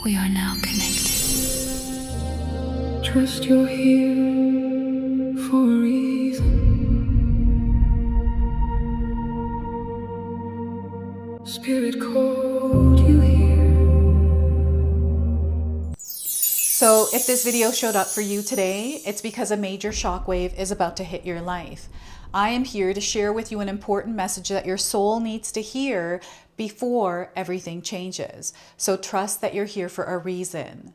We are now connected. Trust you're here for a reason. Spirit called you here. So if this video showed up for you today, it's because a major shockwave is about to hit your life. I am here to share with you an important message that your soul needs to hear before everything changes. So trust that you're here for a reason.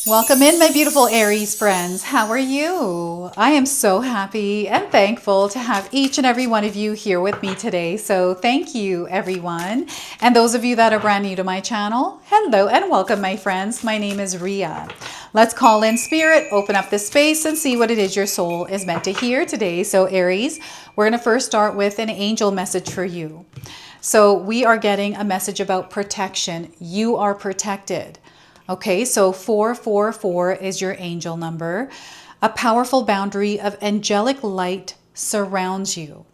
Welcome in, my beautiful Aries friends. How are you? I am so happy and thankful to have each and every one of you here with me today. So thank you, everyone. And those of you that are brand new to my channel, hello and welcome, my friends. My name is Ria. Let's call in spirit, open up this space, and see what it is your soul is meant to hear today. So Aries, we're going to first start with an angel message for you. So we are getting a message about protection. You are protected. Okay, so 444 is your angel number. A powerful boundary of angelic light surrounds you,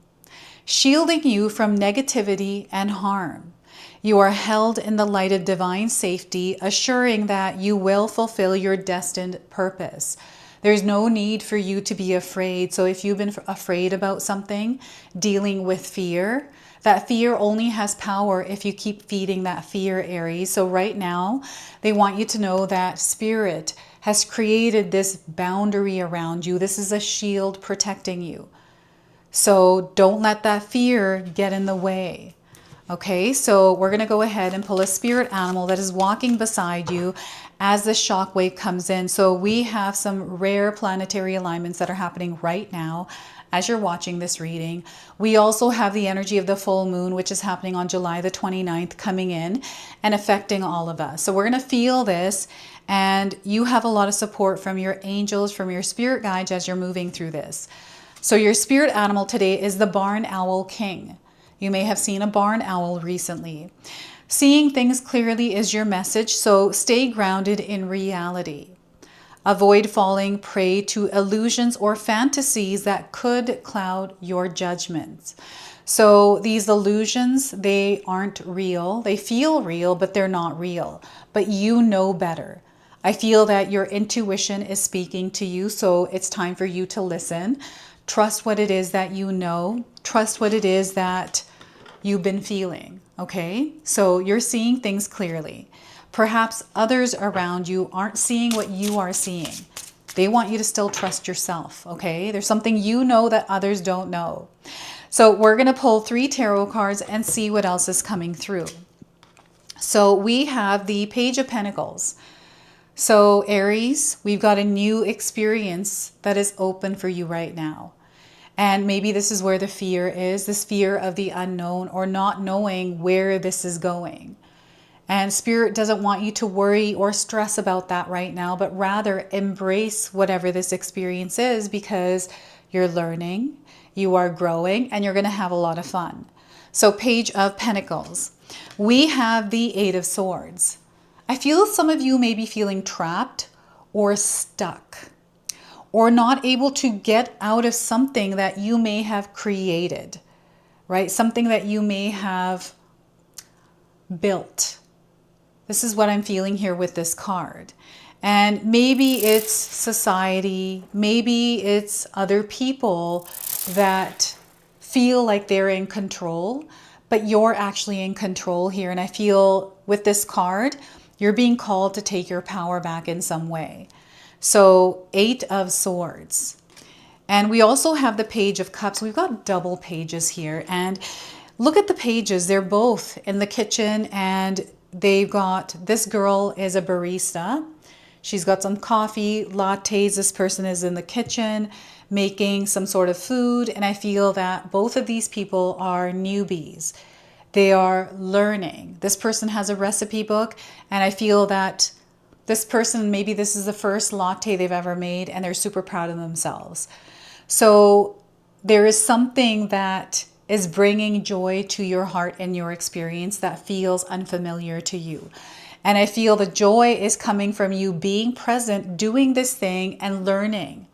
shielding you from negativity and harm. You are held in the light of divine safety, assuring that you will fulfill your destined purpose. There's no need for you to be afraid. So if you've been afraid about something, dealing with fear, that fear only has power if you keep feeding that fear, Aries. So right now, they want you to know that Spirit has created this boundary around you. This is a shield protecting you. So don't let that fear get in the way. Okay, so we're going to go ahead and pull a spirit animal that is walking beside you as the shockwave comes in. So we have some rare planetary alignments that are happening right now as you're watching this reading. We also have the energy of the full moon, which is happening on July the 29th, coming in and affecting all of us. So we're going to feel this, and you have a lot of support from your angels, from your spirit guides as you're moving through this. So your spirit animal today is the barn owl king. You may have seen a barn owl recently. Seeing things clearly is your message, so stay grounded in reality. Avoid falling prey to illusions or fantasies that could cloud your judgments. So these illusions, they aren't real. They feel real, but they're not real. But you know better. I feel that your intuition is speaking to you, so it's time for you to listen. Trust what it is that you know. Trust what it is that you've been feeling, okay? So you're seeing things clearly. Perhaps others around you aren't seeing what you are seeing. They want you to still trust yourself, okay? There's something you know that others don't know. So we're going to pull 3 tarot cards and see what else is coming through. So we have the Page of Pentacles. So Aries, we've got a new experience that is open for you right now. And maybe this is where the fear is, this fear of the unknown or not knowing where this is going. And Spirit doesn't want you to worry or stress about that right now, but rather embrace whatever this experience is, because you're learning, you are growing, and you're going to have a lot of fun. So Page of Pentacles. We have the 8 of Swords. I feel some of you may be feeling trapped or stuck, or not able to get out of something that you may have created, right? Something that you may have built. This is what I'm feeling here with this card. And maybe it's society, maybe it's other people that feel like they're in control, but you're actually in control here. And I feel with this card, you're being called to take your power back in some way. So 8 of Swords. And we also have the Page of Cups. We've got double pages here. And look at the pages. They're both in the kitchen, and they've got, this girl is a barista. She's got some coffee, lattes. This person is in the kitchen making some sort of food. And I feel that both of these people are newbies. They are learning. This person has a recipe book, and I feel that this person, maybe this is the first latte they've ever made, and they're super proud of themselves. So there is something that is bringing joy to your heart and your experience that feels unfamiliar to you. And I feel the joy is coming from you being present, doing this thing and learning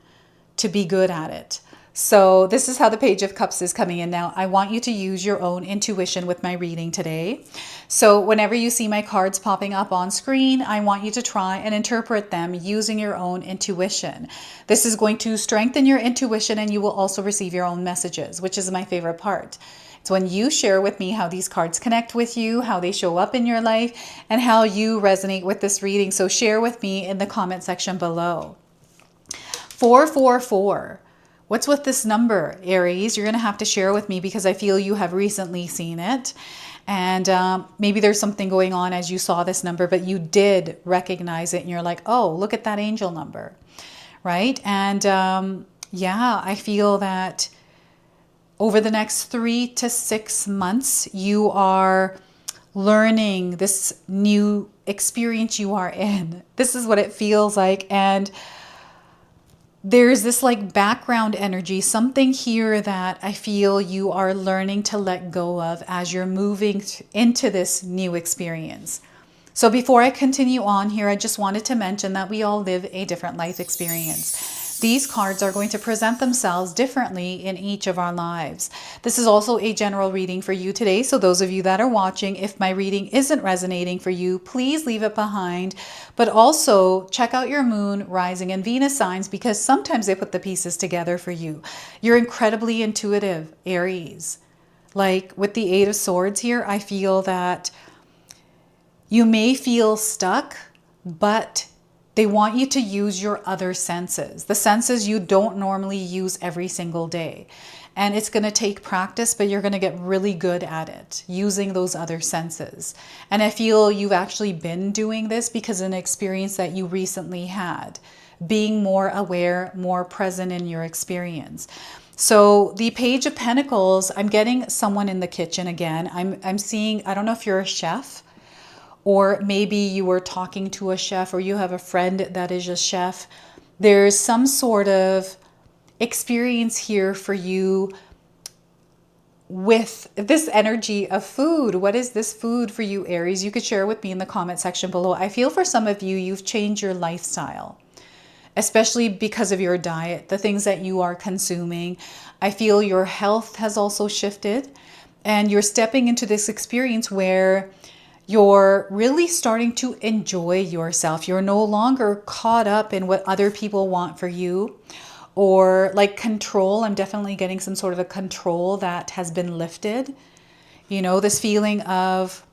to be good at it. So this is how the Page of Cups is coming in now. I want you to use your own intuition with my reading today. So whenever you see my cards popping up on screen, I want you to try and interpret them using your own intuition. This is going to strengthen your intuition, and you will also receive your own messages, which is my favorite part. It's when you share with me how these cards connect with you, how they show up in your life, and how you resonate with this reading. So share with me in the comment section below. 444. What's with this number, Aries? You're going to have to share with me because I feel you have recently seen it. And maybe there's something going on as you saw this number, but you did recognize it and you're like, oh, look at that angel number, right? And yeah, I feel that over the next 3 to 6 months, you are learning this new experience you are in. This is what it feels like. And there's this like background energy, something here that I feel you are learning to let go of as you're moving into this new experience. So before I continue on here, I just wanted to mention that we all live a different life experience. These cards are going to present themselves differently in each of our lives. This is also a general reading for you today. So those of you that are watching, if my reading isn't resonating for you, please leave it behind. But also check out your moon, rising, and Venus signs because sometimes they put the pieces together for you. You're incredibly intuitive, Aries. Like with the Eight of Swords here, I feel that you may feel stuck, but they want you to use your other senses, the senses you don't normally use every single day. And it's going to take practice, but you're going to get really good at it, using those other senses. And I feel you've actually been doing this because of an experience that you recently had, being more aware, more present in your experience. So the Page of Pentacles, I'm getting someone in the kitchen again. I'm seeing, I don't know if you're a chef, or maybe you were talking to a chef, or you have a friend that is a chef. There's some sort of experience here for you with this energy of food. What is this food for you, Aries? You could share with me in the comment section below. I feel for some of you, you've changed your lifestyle, especially because of your diet, the things that you are consuming. I feel your health has also shifted, and you're stepping into this experience where you're really starting to enjoy yourself. You're no longer caught up in what other people want for you, or like control. I'm definitely getting some sort of a control that has been lifted. You know, this feeling of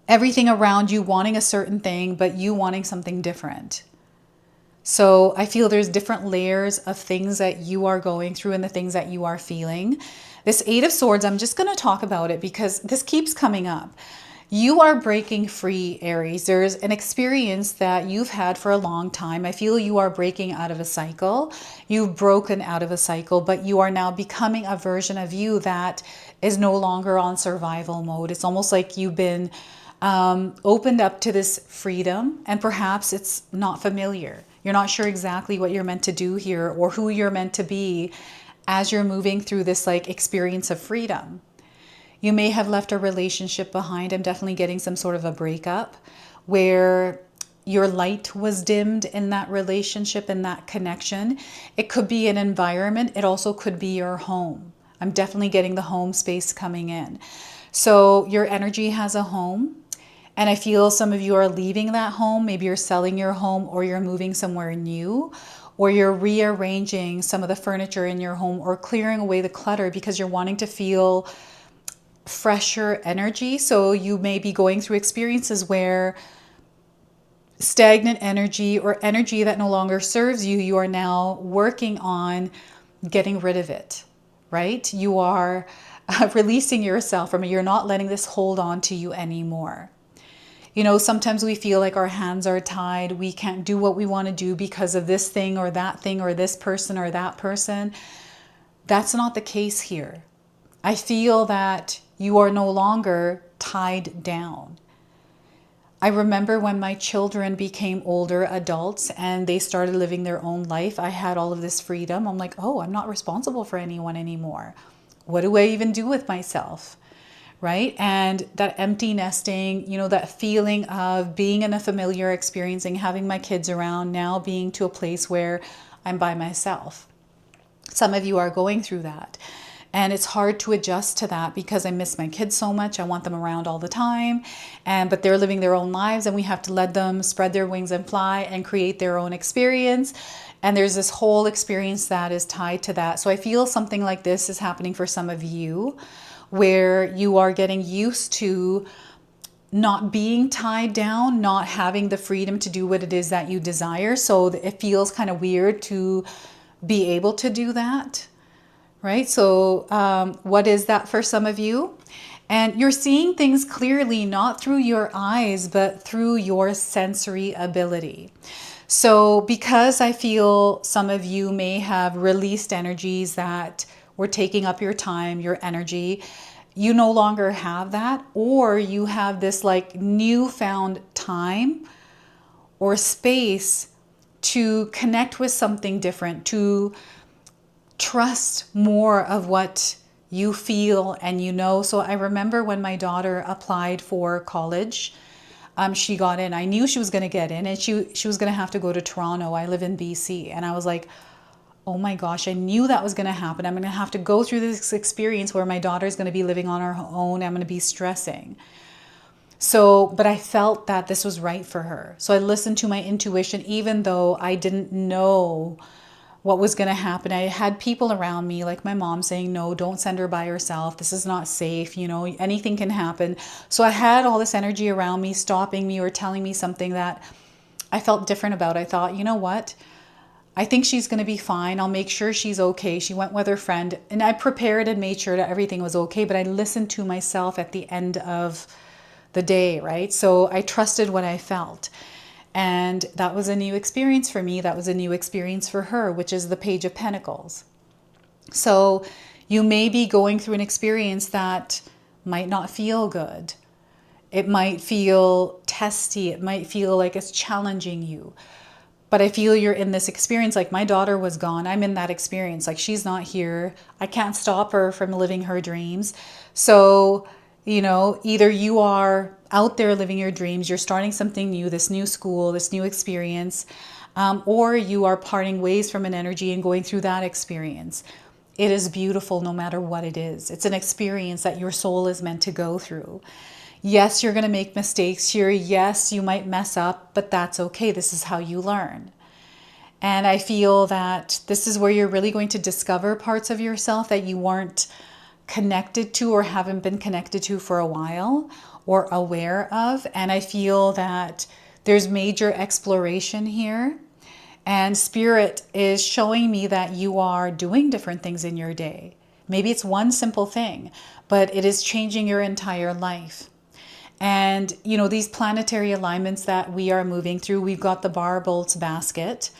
everything around you wanting a certain thing, but you wanting something different. So I feel there's different layers of things that you are going through and the things that you are feeling. This Eight of Swords, I'm just going to talk about it because this keeps coming up. You are breaking free, Aries. There's an experience that you've had for a long time. I feel you are breaking out of a cycle. You've broken out of a cycle, but you are now becoming a version of you that is no longer on survival mode. It's almost like you've been opened up to this freedom, and perhaps it's not familiar. You're not sure exactly what you're meant to do here or who you're meant to be as you're moving through this like experience of freedom. You may have left a relationship behind. I'm definitely getting some sort of a breakup where your light was dimmed in that relationship, in that connection. It could be an environment. It also could be your home. I'm definitely getting the home space coming in. So your energy has a home. And I feel some of you are leaving that home. Maybe you're selling your home, or you're moving somewhere new, or you're rearranging some of the furniture in your home, or clearing away the clutter because you're wanting to feel fresher energy. So you may be going through experiences where stagnant energy or energy that no longer serves you, you are now working on getting rid of it, right? You are releasing yourself from it. You're not letting this hold on to you anymore. You know, sometimes we feel like our hands are tied. We can't do what we want to do because of this thing or this person or that person. That's not the case here. I feel that you are no longer tied down. I remember when my children became older adults and they started living their own life, I had all of this freedom. I'm like, oh, I'm not responsible for anyone anymore. What do I even do with myself? Right? And that empty nesting, you know, that feeling of being in a familiar experiencing, having my kids around, now being to a place where I'm by myself. Some of you are going through that. And it's hard to adjust to that because I miss my kids so much. I want them around all the time. But they're living their own lives and we have to let them spread their wings and fly and create their own experience. And there's this whole experience that is tied to that. So I feel something like this is happening for some of you, where you are getting used to not being tied down, not having the freedom to do what it is that you desire. So it feels kind of weird to be able to do that, right? So what is that for some of you? And you're seeing things clearly, not through your eyes, but through your sensory ability. So because I feel some of you may have released energies that were taking up your time, your energy, you no longer have that, or you have this like newfound time or space to connect with something different, to trust more of what you feel and you know. So I remember when my daughter applied for college, she got in. I knew she was going to get in, and she was going to have to go to Toronto. I live in BC, and I was like, oh my gosh, I knew that was going to happen. I'm going to have to go through this experience where my daughter's going to be living on her own. I'm going to be stressing. So, but I felt that this was right for her. So I listened to my intuition, even though I didn't know what was going to happen. I had people around me, like my mom, saying, no, don't send her by herself. This is not safe. You know, anything can happen. So I had all this energy around me, stopping me or telling me something that I felt different about. I thought, you know what? I think she's going to be fine. I'll make sure she's okay. She went with her friend, and I prepared and made sure that everything was okay. But I listened to myself at the end of the day, right? So I trusted what I felt. And that was a new experience for me. That was a new experience for her, which is the Page of Pentacles. So you may be going through an experience that might not feel good. It might feel testy. It might feel like it's challenging you. But I feel you're in this experience. Like my daughter was gone. I'm in that experience. Like she's not here. I can't stop her from living her dreams. So, you know, either you are out there living your dreams, you're starting something new, this new school, this new experience, or you are parting ways from an energy and going through that experience. It is beautiful no matter what it is. It's an experience that your soul is meant to go through. Yes, you're going to make mistakes here. Yes, you might mess up, but that's okay. This is how you learn. And I feel that this is where you're really going to discover parts of yourself that you weren't connected to or haven't been connected to for a while or aware of. And I feel that there's major exploration here. And Spirit is showing me that you are doing different things in your day. Maybe it's one simple thing, but it is changing your entire life. And, you know, these planetary alignments that we are moving through, we've got the bar bolts basket.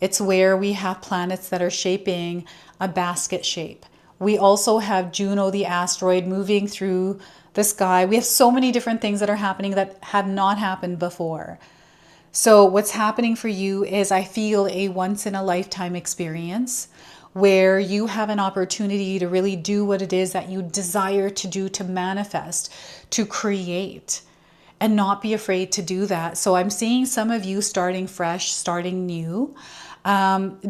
It's where we have planets that are shaping a basket shape. We also have Juno, the asteroid, moving through the sky. We have so many different things that are happening that have not happened before. So what's happening for you is I feel a once-in-a-lifetime experience where you have an opportunity to really do what it is that you desire to do, to manifest, to create, and not be afraid to do that. So I'm seeing some of you starting fresh, starting new,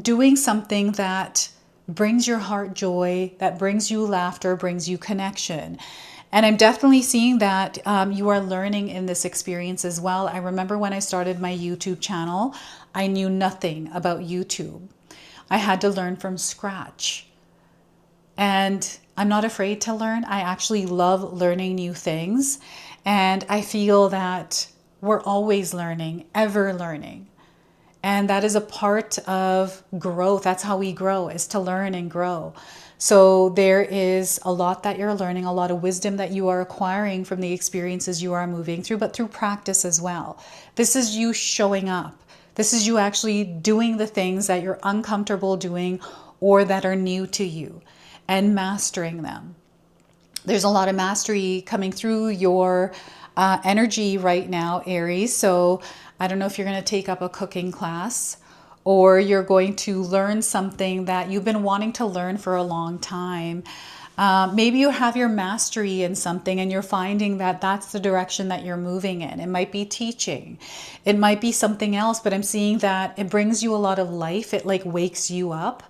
doing something that brings your heart joy, that brings you laughter, brings you connection. And I'm definitely seeing that you are learning in this experience as well. I remember when I started my YouTube channel, I knew nothing about YouTube. I had to learn from scratch. And I'm not afraid to learn. I actually love learning new things. And I feel that we're always learning, ever learning. And that is a part of growth. That's how we grow, is to learn and grow. So there is a lot that you're learning, a lot of wisdom that you are acquiring from the experiences you are moving through, but through practice as well. This is you showing up. This is you actually doing the things that you're uncomfortable doing or that are new to you and mastering them. There's a lot of mastery coming through your energy right now, Aries. So I don't know if you're going to take up a cooking class or you're going to learn something that you've been wanting to learn for a long time. Maybe you have your mastery in something and you're finding that that's the direction that you're moving in. It might be teaching. It might be something else, but I'm seeing that it brings you a lot of life. It like wakes you up.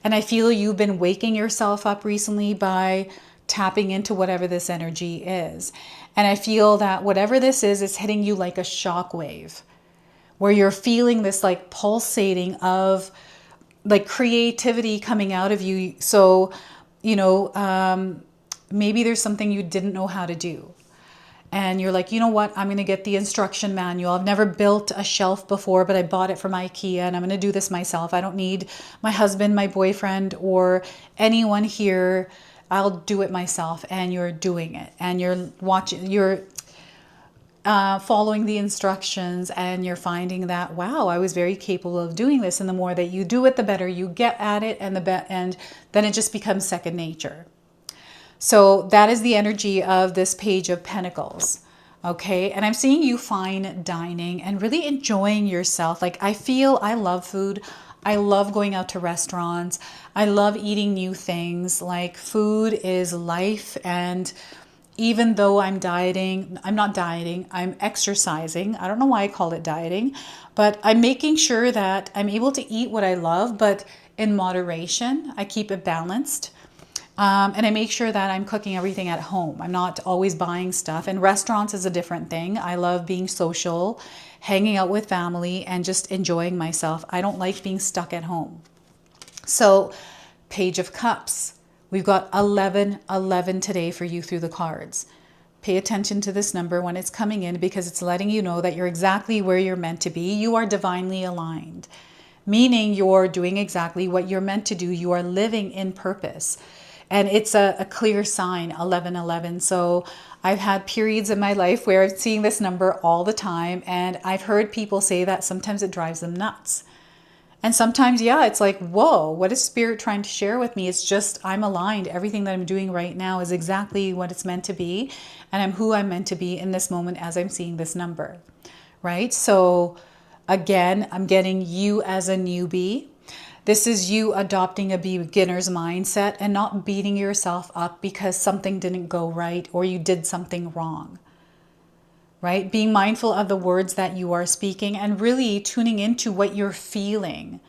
And I feel you've been waking yourself up recently by tapping into whatever this energy is. And I feel that whatever this is hitting you like a shock wave, where you're feeling this like pulsating of like creativity coming out of you. So, maybe there's something you didn't know how to do. And you're like, you know what? I'm going to get the instruction manual. I've never built a shelf before, but I bought it from IKEA and I'm going to do this myself. I don't need my husband, my boyfriend, or anyone here. I'll do it myself. And you're doing it. And you're watching, you're following the instructions, and you're finding that, wow, I was very capable of doing this. And the more that you do it, the better you get at it. And and then it just becomes second nature. So that is the energy of this Page of Pentacles. Okay. And I'm seeing you fine dining and really enjoying yourself. Like I feel I love food. I love going out to restaurants. I love eating new things. Like food is life. And even though I'm dieting, I'm not dieting, I'm exercising. I don't know why I call it dieting, but I'm making sure that I'm able to eat what I love, but in moderation. I keep it balanced. And I make sure that I'm cooking everything at home. I'm not always buying stuff. And restaurants is a different thing. I love being social, hanging out with family, and just enjoying myself. I don't like being stuck at home. So, Page of Cups. We've got 1111 today for you through the cards. Pay attention to this number when it's coming in, because it's letting you know that you're exactly where you're meant to be. You are divinely aligned, meaning you're doing exactly what you're meant to do. You are living in purpose. And it's a clear sign, 1111. So I've had periods in my life where I'm seeing this number all the time. And I've heard people say that sometimes it drives them nuts. And sometimes, yeah, it's like, whoa, what is Spirit trying to share with me? It's just, I'm aligned. Everything that I'm doing right now is exactly what it's meant to be. And I'm who I'm meant to be in this moment as I'm seeing this number, right? So again, I'm getting you as a newbie. This is you adopting a beginner's mindset and not beating yourself up because something didn't go right or you did something wrong, right? Being mindful of the words that you are speaking and really tuning into what you're feeling,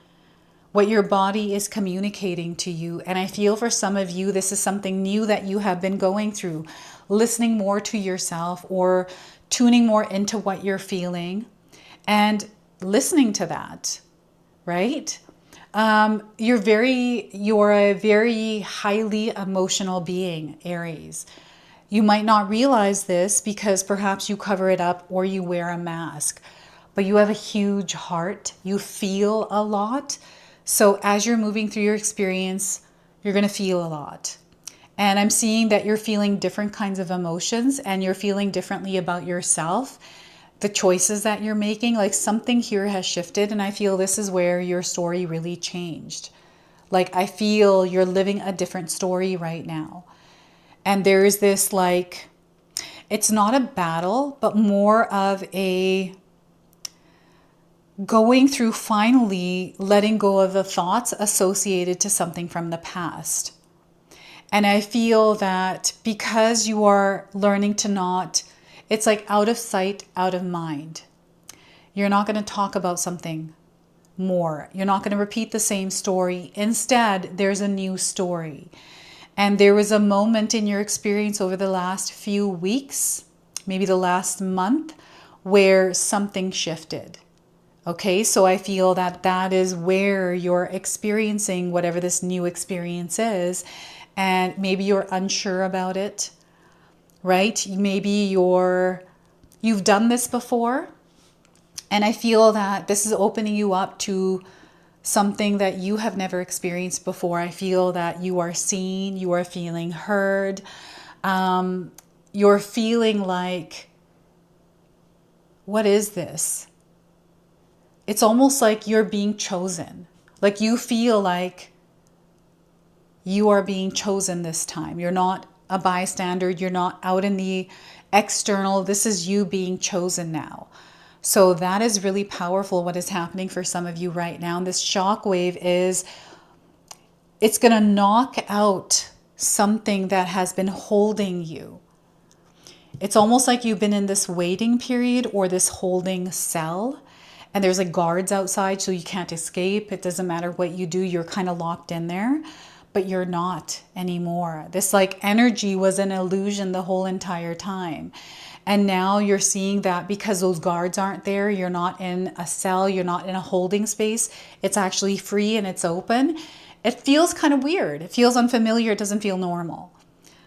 what your body is communicating to you. And I feel for some of you, this is something new that you have been going through, listening more to yourself or tuning more into what you're feeling and listening to that, right? You're a very highly emotional being, Aries. You might not realize this because perhaps you cover it up or you wear a mask, but you have a huge heart. You feel a lot. So as you're moving through your experience, you're going to feel a lot. And I'm seeing that you're feeling different kinds of emotions and you're feeling differently about yourself. The choices that you're making, like something here has shifted, and I feel this is where your story really changed. Like I feel you're living a different story right now. And there is this like, it's not a battle, but more of a going through finally letting go of the thoughts associated to something from the past. And I feel that because you are learning to not, it's like out of sight, out of mind. You're not going to talk about something more. You're not going to repeat the same story. Instead, there's a new story. And there was a moment in your experience over the last few weeks, maybe the last month, where something shifted. Okay, so I feel that that is where you're experiencing whatever this new experience is. And maybe you're unsure about it. Right? Maybe you've done this before. And I feel that this is opening you up to something that you have never experienced before. I feel that you are seen, you are feeling heard. You're feeling like, what is this? It's almost like you're being chosen. Like you feel like you are being chosen this time. You're not a bystander. You're not out in the external. This is you being chosen now. So that is really powerful what is happening for some of you right now. And this shock wave is, it's going to knock out something that has been holding you. It's almost like you've been in this waiting period or this holding cell. and there's like guards outside, so you can't escape. It doesn't matter what you do, you're kind of locked in there, but you're not anymore. This like energy was an illusion the whole entire time. And now you're seeing that because those guards aren't there, you're not in a cell, you're not in a holding space. It's actually free and it's open. It feels kind of weird. It feels unfamiliar. It doesn't feel normal.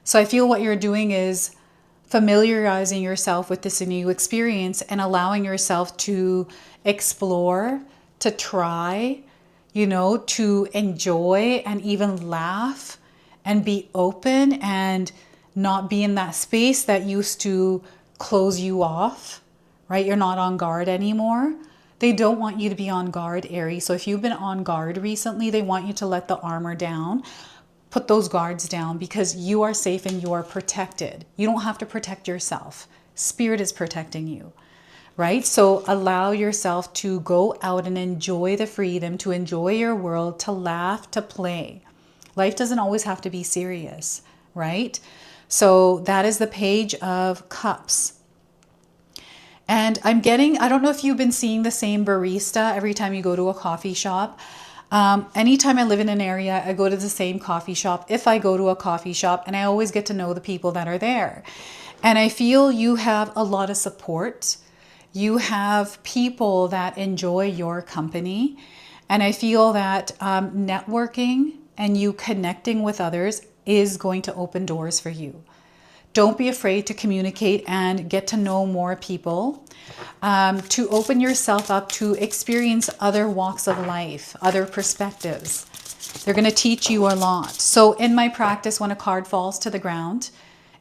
So I feel what you're doing is familiarizing yourself with this new experience and allowing yourself to explore, to try, you know, to enjoy and even laugh and be open and not be in that space that used to close you off, right? You're not on guard anymore. They don't want you to be on guard, Aries. So if you've been on guard recently, they want you to let the armor down, put those guards down, because you are safe and you are protected. You don't have to protect yourself. Spirit is protecting you, right? So allow yourself to go out and enjoy the freedom, to enjoy your world, to laugh, to play. Life doesn't always have to be serious, right? So that is the Page of Cups. And I'm getting, I don't know if you've been seeing the same barista every time you go to a coffee shop. Anytime I live in an area, I go to the same coffee shop. If I go to a coffee shop, and I always get to know the people that are there. And I feel you have a lot of support. You have people that enjoy your company. And I feel that networking and you connecting with others is going to open doors for you. Don't be afraid to communicate and get to know more people, to open yourself up to experience other walks of life, other perspectives. They're going to teach you a lot. So in my practice, when a card falls to the ground,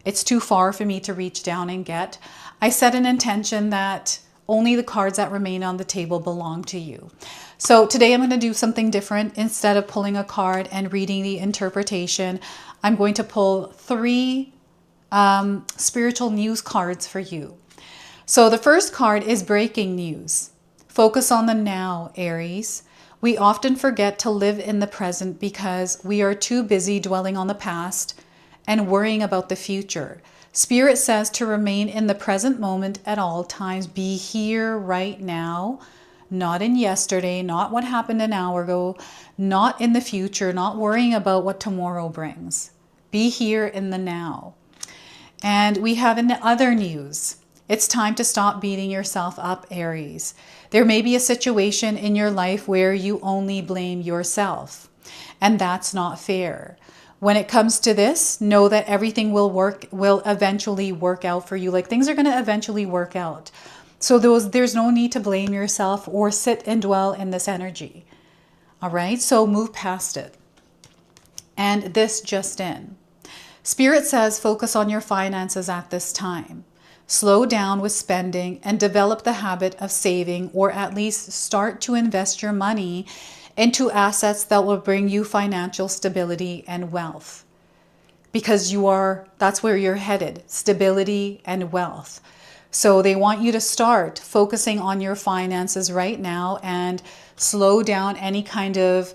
it's too far for me to reach down and get, I set an intention that only the cards that remain on the table belong to you. So today I'm going to do something different. Instead of pulling a card and reading the interpretation, I'm going to pull 3 spiritual news cards for you. So the first card is breaking news. Focus on the now, Aries. We often forget to live in the present because we are too busy dwelling on the past and worrying about the future. Spirit says to remain in the present moment at all times. Be here right now, not in yesterday, not what happened an hour ago, not in the future, not worrying about what tomorrow brings. Be here in the now. And we have in the other news, it's time to stop beating yourself up, Aries. There may be a situation in your life where you only blame yourself, and that's not fair. When it comes to this, know that everything will eventually work out for you. Like things are going to eventually work out. So there's no need to blame yourself or sit and dwell in this energy. All right, so move past it. And this just in. Spirit says focus on your finances at this time. Slow down with spending and develop the habit of saving, or at least start to invest your money into assets that will bring you financial stability and wealth. Because that's where you're headed, stability and wealth. So they want you to start focusing on your finances right now and slow down any kind of,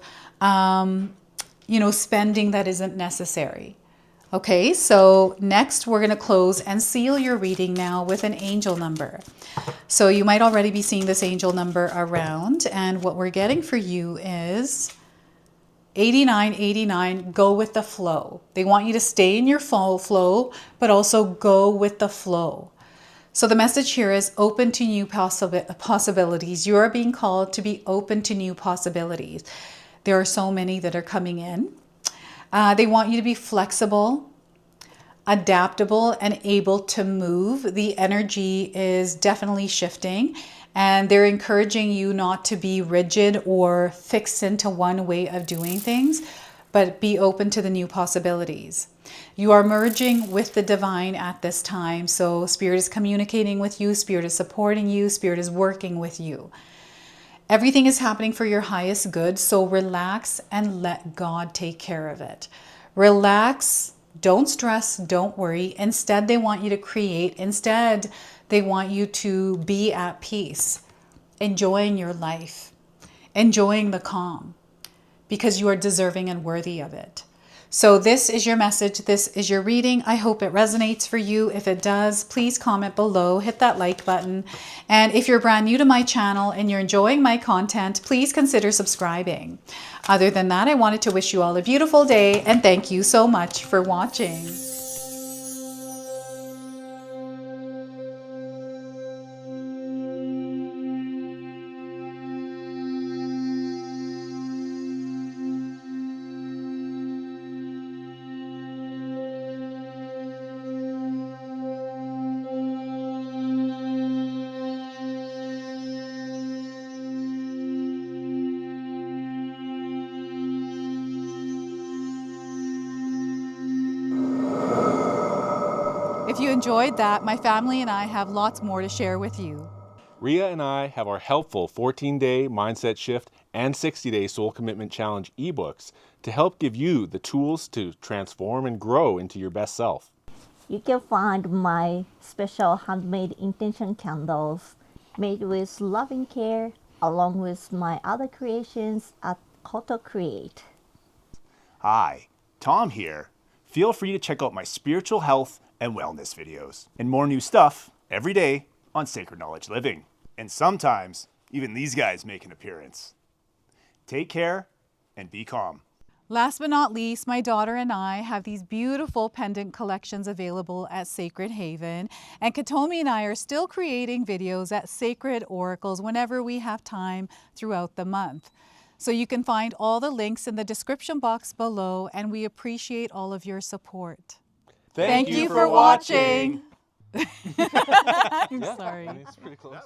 spending that isn't necessary. Okay, so next we're going to close and seal your reading now with an angel number. So you might already be seeing this angel number around, and what we're getting for you is 8989, go with the flow. They want you to stay in your flow, but also go with the flow. So the message here is open to new possibilities. You are being called to be open to new possibilities. There are so many that are coming in. They want you to be flexible, adaptable, and able to move. The energy is definitely shifting, and they're encouraging you not to be rigid or fixed into one way of doing things, but be open to the new possibilities. You are merging with the divine at this time, so Spirit is communicating with you, Spirit is supporting you, Spirit is working with you. Everything is happening for your highest good, so relax and let God take care of it. Relax, don't stress, don't worry. Instead, they want you to create. Instead, they want you to be at peace, enjoying your life, enjoying the calm, because you are deserving and worthy of it. So this is your message. This is your reading. I hope it resonates for you. If it does, please comment below, hit that like button. And if you're brand new to my channel and you're enjoying my content, please consider subscribing. Other than that, I wanted to wish you all a beautiful day and thank you so much for watching. If you enjoyed that, my family and I have lots more to share with you. Ria and I have our helpful 14-day mindset shift and 60-day soul commitment challenge ebooks to help give you the tools to transform and grow into your best self. You can find my special handmade intention candles made with loving care along with my other creations at Koto Create. Hi, Tom here. Feel free to check out my spiritual health and wellness videos and more new stuff every day on Sacred Knowledge Living. And sometimes even these guys make an appearance. Take care and be calm. Last but not least, my daughter and I have these beautiful pendant collections available at Sacred Haven. And Katomi and I are still creating videos at Sacred Oracles whenever we have time throughout the month. So you can find all the links in the description box below, and we appreciate all of your support. Thank you for watching. I'm sorry. It's pretty close.